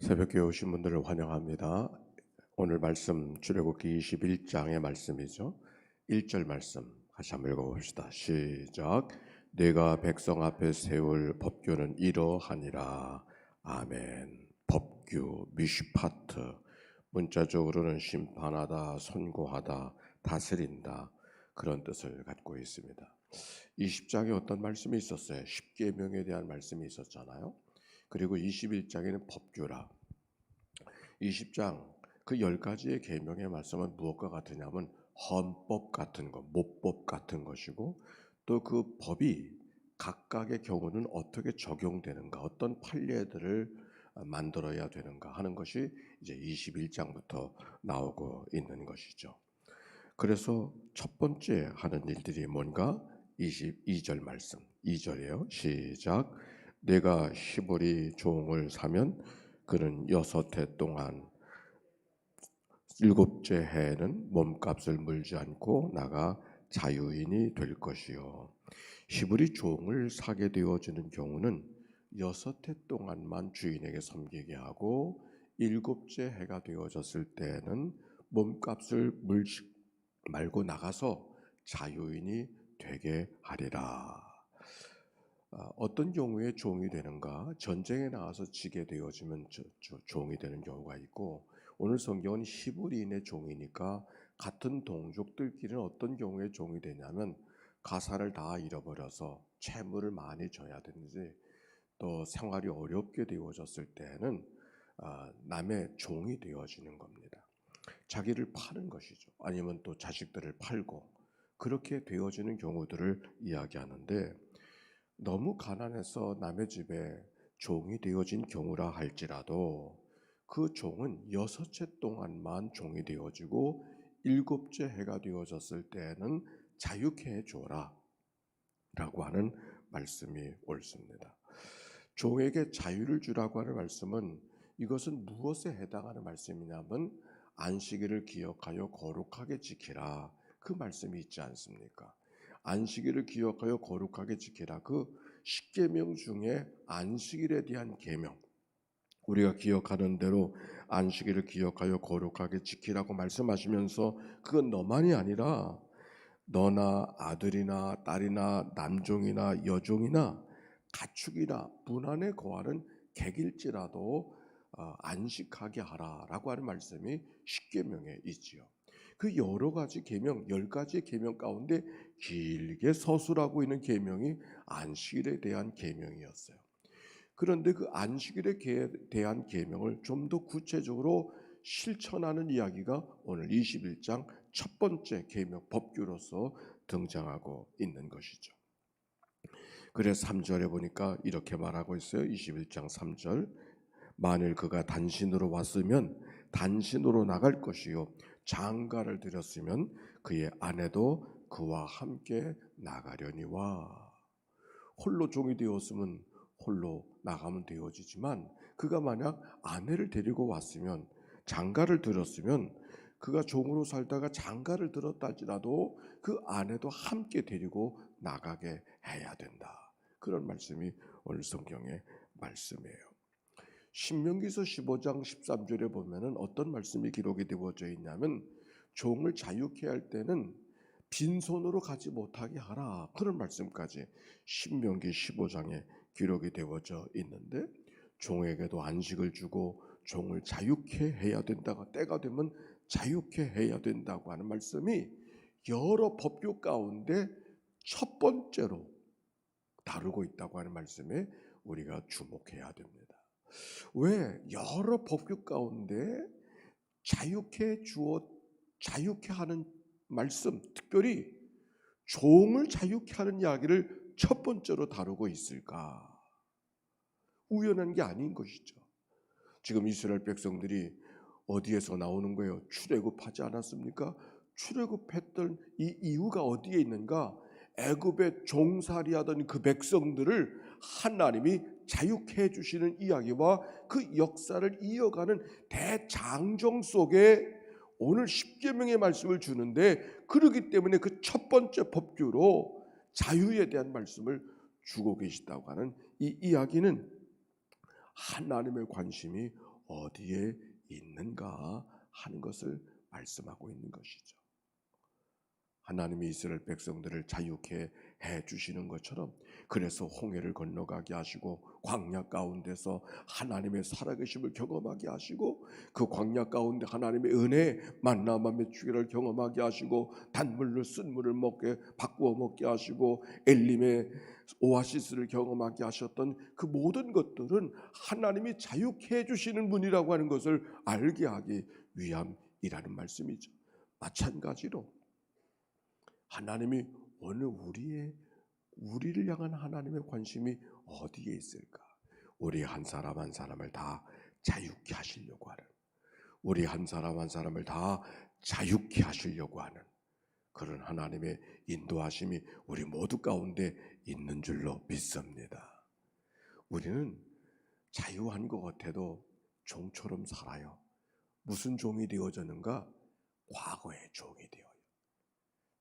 새벽에 오신 분들을 환영합니다. 오늘 말씀 출애굽기 21장의 말씀이죠. 1절 말씀 같이 한번 읽어봅시다. 시작. 내가 백성 앞에 세울 법규는 이러하니라. 아멘. 법규, 미슈파트, 문자적으로는 심판하다, 선고하다, 다스린다, 그런 뜻을 갖고 있습니다. 20장에 어떤 말씀이 있었어요? 십계명에 대한 말씀이 있었잖아요. 그리고 21장에는 법규라. 20장 그 10가지의 계명의 말씀은 무엇과 같으냐면 헌법 같은 것, 모법 같은 것이고, 또 그 법이 각각의 경우는 어떻게 적용되는가, 어떤 판례들을 만들어야 되는가 하는 것이 이제 21장부터 나오고 있는 것이죠. 그래서 첫 번째 하는 일들이 뭔가? 22절 말씀, 2절이에요. 시작. 내가 시보리 종을 사면 그는 6해 동안 7째 해에는 몸값을 물지 않고 나가 자유인이 될 것이요. 시브리 종을 사게 되어지는 경우는 6해 동안만 주인에게 섬기게 하고 7째 해가 되어졌을 때는 몸값을 물지 말고 나가서 자유인이 되게 하리라. 어떤 경우에 종이 되는가? 전쟁에 나가서 지게 되어지면 종이 되는 경우가 있고, 오늘 성경은 히브리인의 종이니까 같은 동족들끼리는 어떤 경우에 종이 되냐면 가사를 다 잃어버려서 채무를 많이 져야 되는지, 또 생활이 어렵게 되어졌을 때는 남의 종이 되어지는 겁니다. 자기를 파는 것이죠. 아니면 또 자식들을 팔고 그렇게 되어지는 경우들을 이야기하는데, 너무 가난해서 남의 집에 종이 되어진 경우라 할지라도 그 종은 6해 동안만 종이 되어지고 7째 해가 되어졌을 때는 자유케 해줘라 라고 하는 말씀이 옳습니다. 종에게 자유를 주라고 하는 말씀은, 이것은 무엇에 해당하는 말씀이냐면 안식일을 기억하여 거룩하게 지키라, 그 말씀이 있지 않습니까? 안식일을 기억하여 거룩하게 지키라, 그 십계명 중에 안식일에 대한 계명, 우리가 기억하는 대로 안식일을 기억하여 거룩하게 지키라고 말씀하시면서, 그건 너만이 아니라 너나 아들이나 딸이나 남종이나 여종이나 가축이나 문 안에 거하는 객일지라도 안식하게 하라라고 하는 말씀이 십계명에 있지요. 그 여러 가지 계명, 10가지의 계명 가운데 길게 서술하고 있는 계명이 안식일에 대한 계명이었어요. 그런데 그 안식일에 대한 계명을 좀 더 구체적으로 실천하는 이야기가 오늘 21장 첫 번째 계명 법규로서 등장하고 있는 것이죠. 그래서 3절에 보니까 이렇게 말하고 있어요. 21장 3절. 만일 그가 단신으로 왔으면 단신으로 나갈 것이요, 장가를 들였으면 그의 아내도 그와 함께 나가려니와. 홀로 종이 되었으면 홀로 나가면 되어지지만, 그가 만약 아내를 데리고 왔으면, 장가를 들었으면, 그가 종으로 살다가 장가를 들었다 할지라도 그 아내도 함께 데리고 나가게 해야 된다. 그런 말씀이 오늘 성경의 말씀이에요. 신명기서 15장 13절에 보면은 어떤 말씀이 기록이 되어져 있냐면, 종을 자유케 할 때는 빈손으로 가지 못하게 하라, 그런 말씀까지 신명기 15장에 기록이 되어져 있는데, 종에게도 안식을 주고 종을 자유케 해야 된다고, 때가 되면 자유케 해야 된다고 하는 말씀이 여러 법규 가운데 첫 번째로 다루고 있다고 하는 말씀에 우리가 주목해야 됩니다. 왜? 여러 법규 가운데 자유케 하는 말씀, 특별히 종을 자유케 하는 이야기를 첫 번째로 다루고 있을까? 우연한 게 아닌 것이죠. 지금 이스라엘 백성들이 어디에서 나오는 거예요? 출애굽하지 않았습니까? 출애굽했던 이 이유가 어디에 있는가? 애굽에 종살이하던 그 백성들을 하나님이 자유케 해주시는 이야기와 그 역사를 이어가는 대장정 속에 오늘 십계명의 말씀을 주는데, 그러기 때문에 그 첫 번째 법규로 자유에 대한 말씀을 주고 계시다고 하는 이 이야기는 하나님의 관심이 어디에 있는가 하는 것을 말씀하고 있는 것이죠. 하나님이 이스라엘 백성들을 자유케 해주시는 것처럼, 그래서 홍해를 건너가게 하시고 광야 가운데서 하나님의 살아계심을 경험하게 하시고, 그 광야 가운데 하나님의 은혜 만나만 맺추기를 경험하게 하시고, 단물로 쓴 물을 먹게 바꾸어 먹게 하시고, 엘림의 오아시스를 경험하게 하셨던 그 모든 것들은 하나님이 자유케 해주시는 분이라고 하는 것을 알게 하기 위함이라는 말씀이죠. 마찬가지로 하나님이 오늘 우리를 향한 하나님의 관심이 어디에 있을까? 우리 한 사람 한 사람을 다 자유케 하시려고 하는, 우리 한 사람 한 사람을 다 자유케 하시려고 하는 그런 하나님의 인도하심이 우리 모두 가운데 있는 줄로 믿습니다. 우리는 자유한 것 같아도 종처럼 살아요. 무슨 종이 되어졌는가? 과거의 종이 되어요.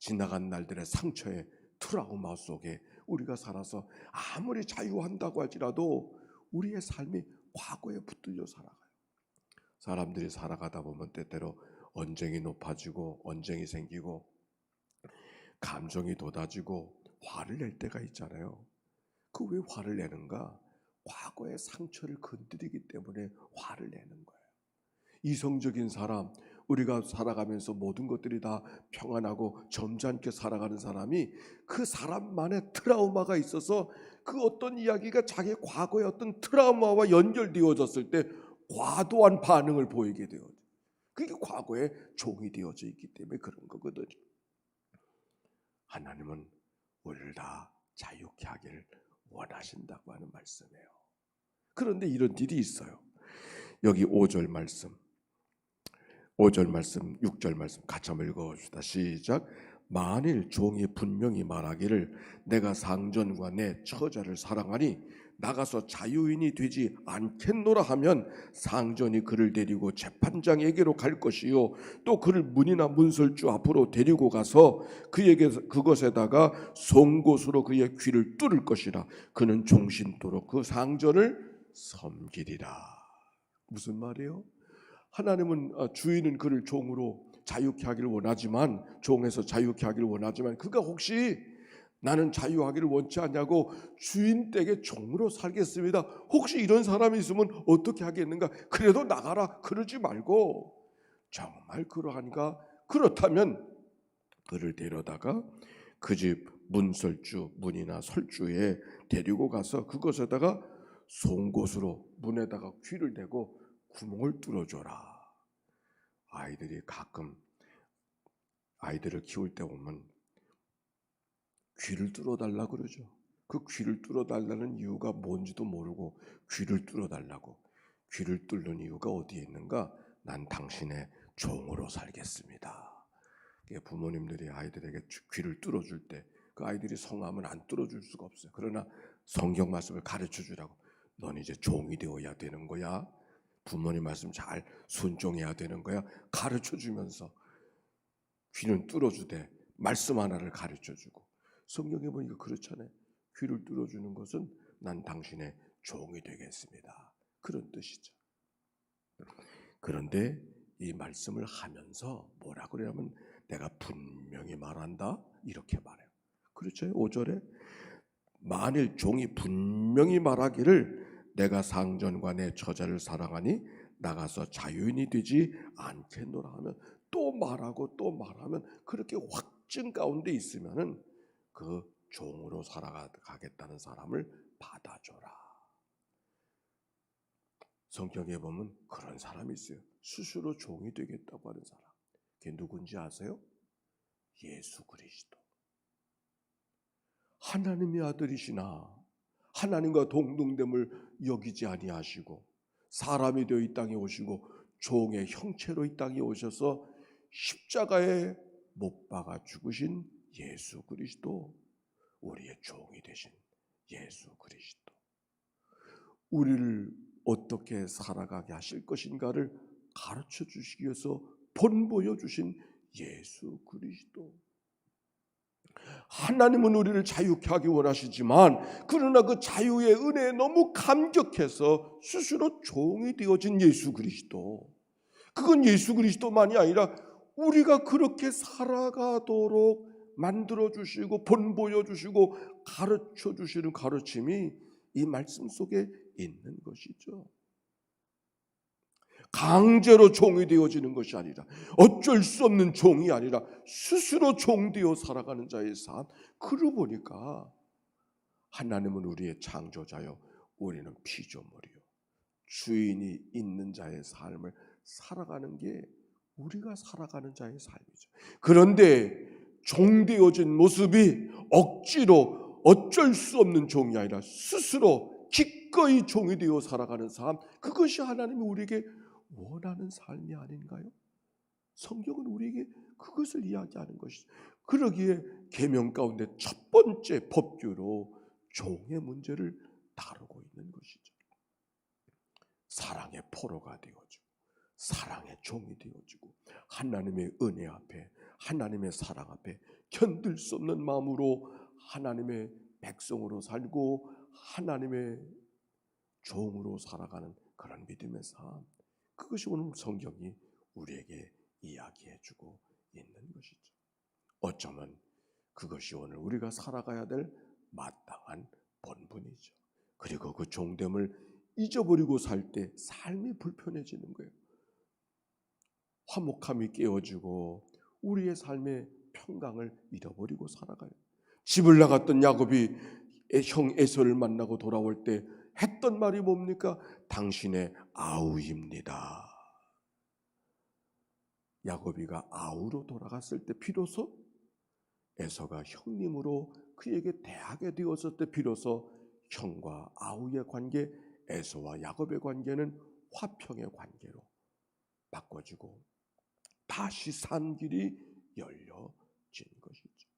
지나간 날들의 상처의 트라우마 속에 우리가 살아서 아무리 자유한다고 할지라도 우리의 삶이 과거에 붙들려 살아가요. 사람들이 살아가다 보면 때때로 언쟁이 높아지고 언쟁이 생기고 감정이 돋아지고 화를 낼 때가 있잖아요. 그 왜 화를 내는가? 과거의 상처를 건드리기 때문에 화를 내는 거예요. 이성적인 사람, 우리가 살아가면서 모든 것들이 다 평안하고 점잖게 살아가는 사람이 그 사람만의 트라우마가 있어서 그 어떤 이야기가 자기 과거의 어떤 트라우마와 연결되어졌을 때 과도한 반응을 보이게 되어요. 그게 과거의 종이 되어져 있기 때문에 그런 거거든요. 하나님은 우리를 다 자유케 하기를 원하신다고 하는 말씀이에요. 그런데 이런 일이 있어요. 여기 5절 말씀, 6절 말씀 같이 한번 읽어봅시다. 시작. 만일 종이 분명히 말하기를 내가 상전과 내 처자를 사랑하니 나가서 자유인이 되지 않겠노라 하면 상전이 그를 데리고 재판장에게로 갈 것이요 또 그를 문이나 문설주 앞으로 데리고 가서 그에게 그것에다가 송곳으로 그의 귀를 뚫을 것이라. 그는 종신토록 그 상전을 섬기리라. 무슨 말이에요? 하나님은 주인은 그를 종으로 자유케 하기를 원하지만, 종에서 자유케 하기를 원하지만, 그가 혹시 나는 자유하기를 원치 않냐고 주인 댁의 종으로 살겠습니다, 혹시 이런 사람이 있으면 어떻게 하겠는가? 그래도 나가라 그러지 말고, 정말 그러하니까 그렇다면 그를 데려다가 그 집 문설주, 문이나 설주에 데리고 가서 그것에다가 송곳으로 문에다가 귀를 대고 구멍을 뚫어줘라. 아이들이 가끔 아이들을 키울 때 보면 귀를 뚫어달라 그러죠. 그 귀를 뚫어달라는 이유가 뭔지도 모르고 귀를 뚫어달라고. 귀를 뚫는 이유가 어디에 있는가? 난 당신의 종으로 살겠습니다. 부모님들이 아이들에게 귀를 뚫어줄 때 그 아이들이 성함은 안 뚫어줄 수가 없어요. 그러나 성경 말씀을 가르쳐 주라고. 넌 이제 종이 되어야 되는 거야. 부모님 말씀 잘 순종해야 되는 거야. 가르쳐 주면서 귀는 뚫어주되 말씀 하나를 가르쳐 주고. 성경에 보니까 그렇잖아요. 귀를 뚫어주는 것은 난 당신의 종이 되겠습니다, 그런 뜻이죠. 그런데 이 말씀을 하면서 뭐라 그러냐면 내가 분명히 말한다 이렇게 말해요. 그렇죠? 5절에 만일 종이 분명히 말하기를 내가 상전과 내 처자를 사랑하니 나가서 자유인이 되지 않겠노라 하면, 또 말하고 또 말하면, 그렇게 확증 가운데 있으면은 그 종으로 살아가겠다는 사람을 받아줘라. 성경에 보면 그런 사람이 있어요. 스스로 종이 되겠다고 하는 사람. 그게 누군지 아세요? 예수 그리스도. 하나님의 아들이시나 하나님과 동등됨을 여기지 아니하시고 사람이 되어 이 땅에 오시고 종의 형체로 이 땅에 오셔서 십자가에 못 박아 죽으신 예수 그리스도, 우리의 종이 되신 예수 그리스도, 우리를 어떻게 살아가게 하실 것인가를 가르쳐 주시기 위해서 본보여 주신 예수 그리스도. 하나님은 우리를 자유케 하기 원하시지만 그러나 그 자유의 은혜에 너무 감격해서 스스로 종이 되어진 예수 그리스도, 그건 예수 그리스도만이 아니라 우리가 그렇게 살아가도록 만들어주시고 본보여주시고 가르쳐주시는 가르침이 이 말씀 속에 있는 것이죠. 강제로 종이 되어지는 것이 아니라, 어쩔 수 없는 종이 아니라 스스로 종되어 살아가는 자의 삶. 그러고 보니까 하나님은 우리의 창조자요, 우리는 피조물이요, 주인이 있는 자의 삶을 살아가는 게 우리가 살아가는 자의 삶이죠. 그런데 종되어진 모습이 억지로 어쩔 수 없는 종이 아니라 스스로 기꺼이 종이 되어 살아가는 삶, 그것이 하나님이 우리에게 원하는 삶이 아닌가요? 성경은 우리에게 그것을 이야기하는 것이죠. 그러기에 계명 가운데 첫 번째 법규로 종의 문제를 다루고 있는 것이죠. 사랑의 포로가 되어지고 사랑의 종이 되어지고 하나님의 은혜 앞에, 하나님의 사랑 앞에 견딜 수 없는 마음으로 하나님의 백성으로 살고 하나님의 종으로 살아가는 그런 믿음의 삶, 그것이 오늘 성경이 우리에게 이야기해주고 있는 것이죠. 어쩌면 그것이 오늘 우리가 살아가야 될 마땅한 본분이죠. 그리고 그 종됨을 잊어버리고 살 때 삶이 불편해지는 거예요. 화목함이 깨어지고 우리의 삶의 평강을 잃어버리고 살아가요. 집을 나갔던 야곱이 형 에서를 만나고 돌아올 때 했던 말이 뭡니까? 당신의 아우입니다. 야곱이가 아우로 돌아갔을 때 비로소 에서가 형님으로 그에게 대하게 되었을 때 비로소 형과 아우의 관계, 에서와 야곱의 관계는 화평의 관계로 바꿔지고 다시 산 길이 열려진 것이죠.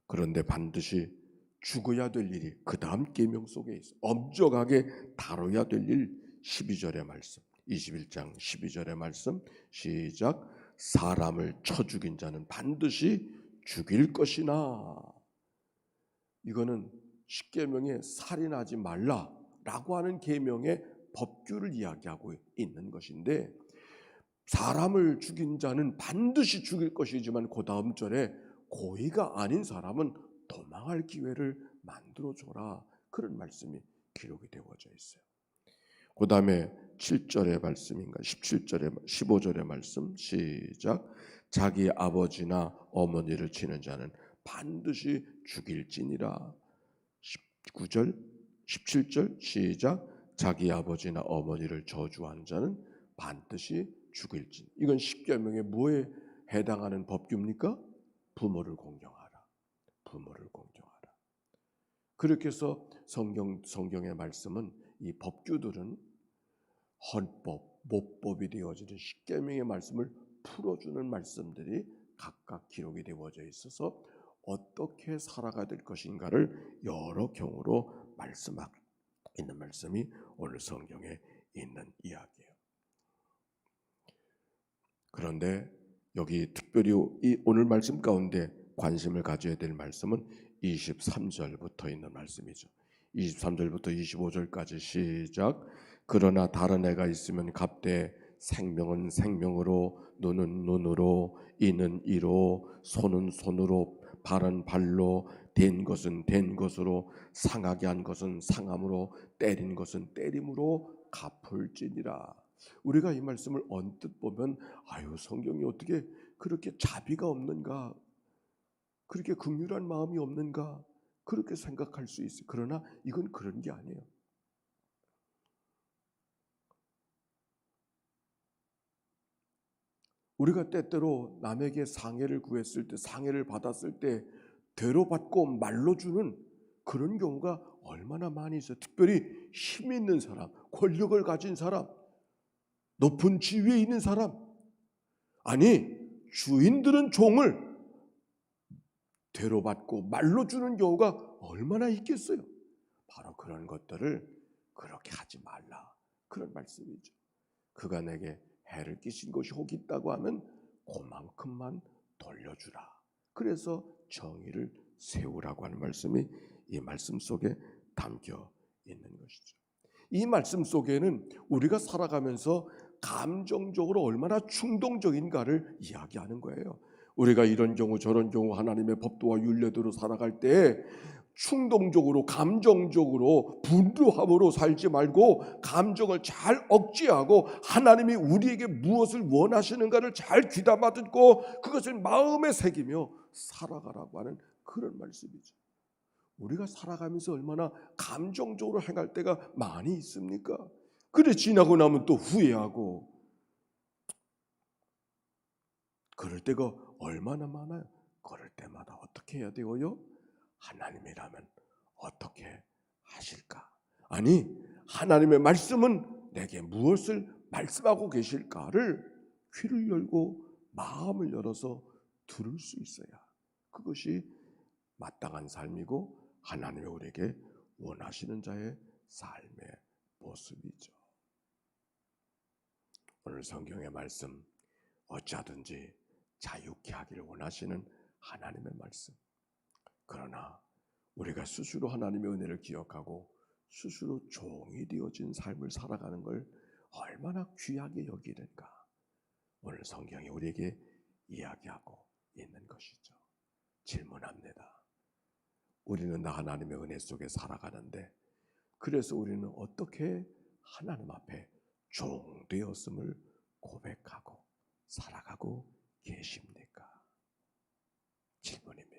그런데 반드시 죽어야 될 일이 그 다음 계명 속에 있어 엄격하게 다뤄야 될 일, 12절의 말씀, 21장 12절의 말씀 시작. 사람을 쳐 죽인 자는 반드시 죽일 것이나. 이거는 십계명에 살인하지 말라라고 하는 계명의 법규를 이야기하고 있는 것인데, 사람을 죽인 자는 반드시 죽일 것이지만 그 다음 절에 고의가 아닌 사람은 도망할 기회를 만들어줘라, 그런 말씀이 기록이 되어져 있어요. 그 다음에 7절의 말씀인가 17절의 15절의 말씀 시작. 자기 아버지나 어머니를 치는 자는 반드시 죽일지니라. 19절 17절 시작. 자기 아버지나 어머니를 저주하는 자는 반드시 죽일지. 이건 십계명에 뭐에 해당하는 법규입니까? 부모를 공경하라. 부모를 공경하라. 그렇게 해서 성경의 말씀은, 이 법규들은 헌법, 모법이 되어지는 십계명의 말씀을 풀어주는 말씀들이 각각 기록이 되어져 있어서 어떻게 살아가야 될 것인가를 여러 경우로 말씀하고 있는 말씀이 오늘 성경에 있는 이야기예요. 그런데 여기 특별히 이 오늘 말씀 가운데 관심을 가져야 될 말씀은 23절부터 있는 말씀이죠. 23절부터 25절까지 시작. 그러나 다른 애가 있으면 갑되 생명은 생명으로, 눈은 눈으로, 이는 이로, 손은 손으로, 발은 발로, 된 것은 된 것으로, 상하게 한 것은 상함으로, 때린 것은 때림으로 갚을지니라. 우리가 이 말씀을 언뜻 보면 아유, 성경이 어떻게 그렇게 자비가 없는가, 그렇게 긍휼한 마음이 없는가, 그렇게 생각할 수 있어요. 그러나 이건 그런 게 아니에요. 우리가 때때로 남에게 상해를 구했을 때, 상해를 받았을 때 되로 받고 말로 주는 그런 경우가 얼마나 많이 있어요. 특별히 힘 있는 사람, 권력을 가진 사람, 높은 지위에 있는 사람, 아니 주인들은 종을 되로 받고 말로 주는 경우가 얼마나 있겠어요. 바로 그런 것들을 그렇게 하지 말라, 그런 말씀이죠. 그가 내게 해를 끼친 것이 혹 있다고 하면 그만큼만 돌려주라, 그래서 정의를 세우라고 하는 말씀이 이 말씀 속에 담겨 있는 것이죠. 이 말씀 속에는 우리가 살아가면서 감정적으로 얼마나 충동적인가를 이야기하는 거예요. 우리가 이런 경우 저런 경우 하나님의 법도와 율례대로 살아갈 때 충동적으로 감정적으로 분노함으로 살지 말고 감정을 잘 억제하고 하나님이 우리에게 무엇을 원하시는가를 잘 귀담아 듣고 그것을 마음에 새기며 살아가라고 하는 그런 말씀이죠. 우리가 살아가면서 얼마나 감정적으로 행할 때가 많이 있습니까? 그래 지나고 나면 또 후회하고 그럴 때가 얼마나 많아요. 그럴 때마다 어떻게 해야 되어요? 하나님이라면 어떻게 하실까? 아니 하나님의 말씀은 내게 무엇을 말씀하고 계실까를 귀를 열고 마음을 열어서 들을 수 있어야 그것이 마땅한 삶이고 하나님이 우리에게 원하시는 자의 삶의 모습이죠. 오늘 성경의 말씀 어찌하든지 자유케 하기를 원하시는 하나님의 말씀. 그러나 우리가 스스로 하나님의 은혜를 기억하고 스스로 종이 되어진 삶을 살아가는 걸 얼마나 귀하게 여기는가. 오늘 성경이 우리에게 이야기하고 있는 것이죠. 질문합니다. 우리는 하나님의 은혜 속에 살아가는데 그래서 우리는 어떻게 하나님 앞에 종 되었음을 고백하고 살아가고 계십니까? 질문입니다.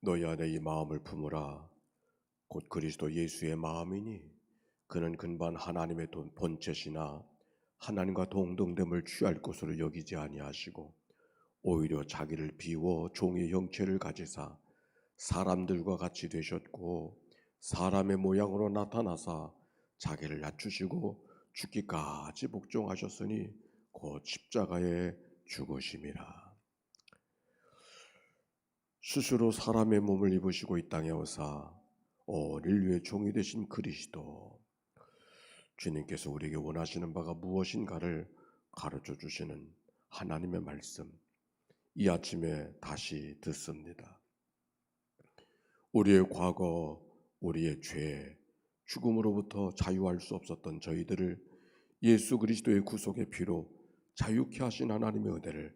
너희 안에 이 마음을 품으라. 곧 그리스도 예수의 마음이니 그는 근반 하나님의 본체시나 하나님과 동등됨을 취할 것으로 여기지 아니하시고 오히려 자기를 비워 종의 형체를 가지사 사람들과 같이 되셨고 사람의 모양으로 나타나사 자기를 낮추시고 죽기까지 복종하셨으니 곧 십자가에 죽으심이라. 스스로 사람의 몸을 입으시고 이 땅에 오사 온 인류의 종이 되신 그리스도, 주님께서 우리에게 원하시는 바가 무엇인가를 가르쳐 주시는 하나님의 말씀, 이 아침에 다시 듣습니다. 우리의 과거, 우리의 죄, 죽음으로부터 자유할 수 없었던 저희들을 예수 그리스도의 구속의 피로 자유케 하신 하나님의 은혜를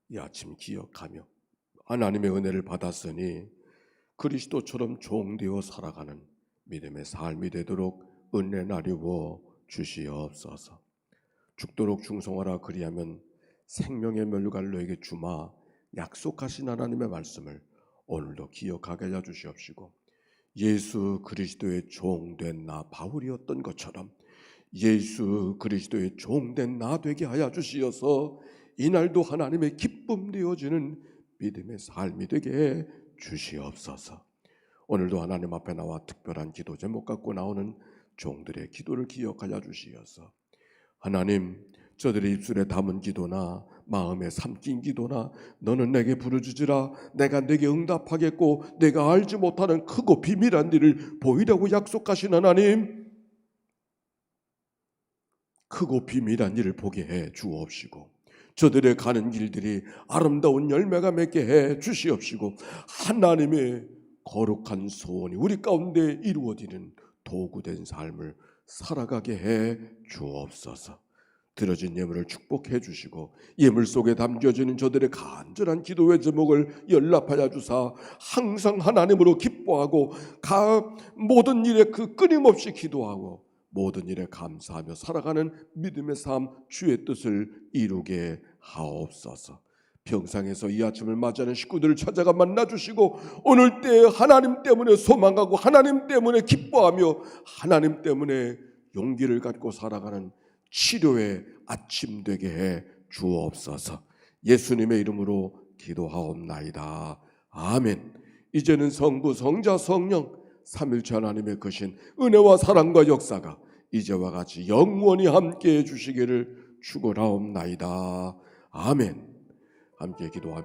이 아침 기억하며 하나님의 은혜를 받았으니 그리스도처럼 종되어 살아가는 믿음의 삶이 되도록 은혜 나누어 주시옵소서. 죽도록 충성하라 그리하면 생명의 멸류관을 너에게 주마 약속하신 하나님의 말씀을 오늘도 기억하게 하여 주시옵시고 예수 그리스도의 종된 나 바울이었던 것처럼 예수 그리스도의 종된 나 되게 하여 주시어서 이날도 하나님의 기쁨 되어지는 믿음의 삶이 되게 주시옵소서. 오늘도 하나님 앞에 나와 특별한 기도 제목 갖고 나오는 종들의 기도를 기억하여 주시어서 하나님, 저들의 입술에 담은 기도나 마음에 삼킨 기도나 너는 내게 부르짖으라 내가 내게 응답하겠고 내가 알지 못하는 크고 비밀한 일을 보이라고 약속하신 하나님, 크고 비밀한 일을 보게 해 주옵시고 저들의 가는 길들이 아름다운 열매가 맺게 해 주시옵시고 하나님의 거룩한 소원이 우리 가운데 이루어지는 도구된 삶을 살아가게 해 주옵소서. 들어진 예물을 축복해 주시고 예물 속에 담겨지는 저들의 간절한 기도의 제목을 연락하여 주사 항상 하나님으로 기뻐하고 모든 일에 그 끊임없이 기도하고 모든 일에 감사하며 살아가는 믿음의 삶, 주의 뜻을 이루게 하옵소서. 평상에서 이 아침을 맞이하는 식구들을 찾아가 만나주시고 오늘 때 하나님 때문에 소망하고 하나님 때문에 기뻐하며 하나님 때문에 용기를 갖고 살아가는 치료의 아침 되게 해 주옵소서. 예수님의 이름으로 기도하옵나이다. 아멘. 이제는 성부, 성자, 성령 삼일체 하나님의 크신 은혜와 사랑과 역사가 이제와 같이 영원히 함께해 주시기를 축원하옵나이다. 아멘. 함께 기도하며